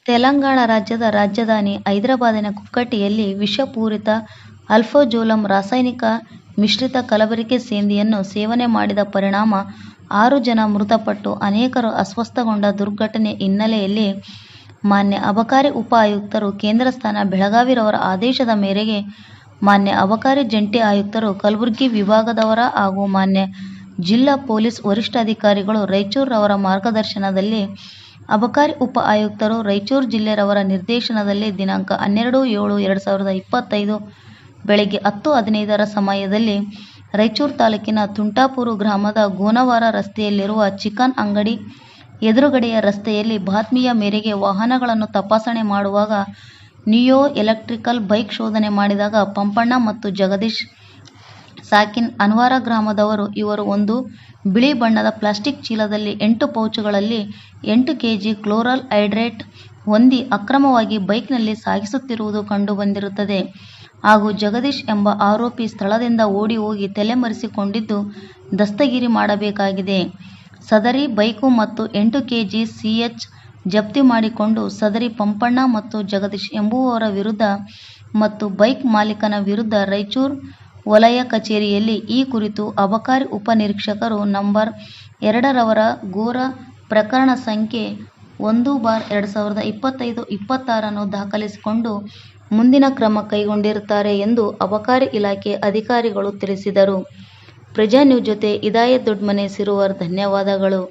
ತೆಲಂಗಾಣ ರಾಜ್ಯದ ರಾಜಧಾನಿ ಹೈದರಾಬಾದಿನ ಕುಕ್ಕಟ್ಟಿಯಲ್ಲಿ ವಿಷಪೂರಿತ ಅಲ್ಫಾಜೋಲಮ್ ರಾಸಾಯನಿಕ ಮಿಶ್ರಿತ ಕಲಬೆರಕೆ ಸೇಂದಿಯನ್ನು ಸೇವನೆ ಮಾಡಿದ ಪರಿಣಾಮ 6 ಜನ ಮೃತಪಟ್ಟು ಅನೇಕರು ಅಸ್ವಸ್ಥಗೊಂಡ ದುರ್ಘಟನೆ ಹಿನ್ನೆಲೆಯಲ್ಲಿ ಮಾನ್ಯ ಅಬಕಾರಿ ಉಪ ಆಯುಕ್ತರು ಕೇಂದ್ರ ಸ್ಥಾನ ಬೆಳಗಾವಿರವರ ಆದೇಶದ ಮೇರೆಗೆ ಮಾನ್ಯ ಅಬಕಾರಿ ಜಂಟಿ ಆಯುಕ್ತರು ಕಲಬುರಗಿ ವಿಭಾಗದವರ ಹಾಗೂ ಮಾನ್ಯ ಜಿಲ್ಲಾ ಪೊಲೀಸ್ ವರಿಷ್ಠಾಧಿಕಾರಿಗಳು ರಾಯಚೂರವರ ಮಾರ್ಗದರ್ಶನದಲ್ಲಿ ಅಬಕಾರಿ ಉಪ ಆಯುಕ್ತರು ರಾಯಚೂರು ಜಿಲ್ಲೆರವರ ನಿರ್ದೇಶನದಲ್ಲಿ ದಿನಾಂಕ 12/7/2025 ಬೆಳಗ್ಗೆ 10:15 ಸಮಯದಲ್ಲಿ ರಾಯಚೂರು ತಾಲೂಕಿನ ತುಂಟಾಪುರ ಗ್ರಾಮದ ಗೋನವಾರ ರಸ್ತೆಯಲ್ಲಿರುವ ಚಿಕನ್ ಅಂಗಡಿ ಎದುರುಗಡೆಯ ರಸ್ತೆಯಲ್ಲಿ ಬಾತ್ಮಿಯ ಮೇರೆಗೆ ವಾಹನಗಳನ್ನು ತಪಾಸಣೆ ಮಾಡುವಾಗ ನಿಯೋ ಎಲೆಕ್ಟ್ರಿಕಲ್ ಬೈಕ್ ಶೋಧನೆ ಮಾಡಿದಾಗ ಪಂಪಣ್ಣ ಮತ್ತು ಜಗದೀಶ್ ಸಾಕಿನ್ ಅನ್ವಾರ ಗ್ರಾಮದವರು ಇವರು ಒಂದು ಬಿಳಿ ಬಣ್ಣದ ಪ್ಲಾಸ್ಟಿಕ್ ಚೀಲದಲ್ಲಿ 8 ಪೌಚುಗಳಲ್ಲಿ 8 kg ಕ್ಲೋರಲ್ ಹೈಡ್ರೇಟ್ ಹೊಂದಿ ಅಕ್ರಮವಾಗಿ ಬೈಕ್ನಲ್ಲಿ ಸಾಗಿಸುತ್ತಿರುವುದು ಕಂಡುಬಂದಿರುತ್ತದೆ ಹಾಗೂ ಜಗದೀಶ್ ಎಂಬ ಆರೋಪಿ ಸ್ಥಳದಿಂದ ಓಡಿ ಹೋಗಿ ತಲೆಮರೆಸಿಕೊಂಡಿದ್ದು ದಸ್ತಗಿರಿ ಮಾಡಬೇಕಾಗಿದೆ. ಸದರಿ ಬೈಕು ಮತ್ತು 8 kg CH ಜಪ್ತಿ ಮಾಡಿಕೊಂಡು ಸದರಿ ಪಂಪಣ್ಣ ಮತ್ತು ಜಗದೀಶ್ ಎಂಬುವವರ ವಿರುದ್ಧ ಮತ್ತು ಬೈಕ್ ಮಾಲೀಕನ ವಿರುದ್ಧ ರಾಯಚೂರು ವಲಯ ಕಚೇರಿಯಲ್ಲಿ ಈ ಕುರಿತು ಅಬಕಾರಿ ಉಪನಿರೀಕ್ಷಕರು ನಂಬರ್ 2ರವರ ಘೋರ ಪ್ರಕರಣ ಸಂಖ್ಯೆ 1/2025-26 ದಾಖಲಿಸಿಕೊಂಡು ಮುಂದಿನ ಕ್ರಮ ಕೈಗೊಂಡಿರುತ್ತಾರೆ ಎಂದು ಅಬಕಾರಿ ಇಲಾಖೆ ಅಧಿಕಾರಿಗಳು ತಿಳಿಸಿದರು. ಪ್ರಜಾನ್ಯೂಸ್ ಜೊತೆ ಇದಾಯತ್ ದೊಡ್ಮನೆ ಸಿರುವರ್. ಧನ್ಯವಾದಗಳು.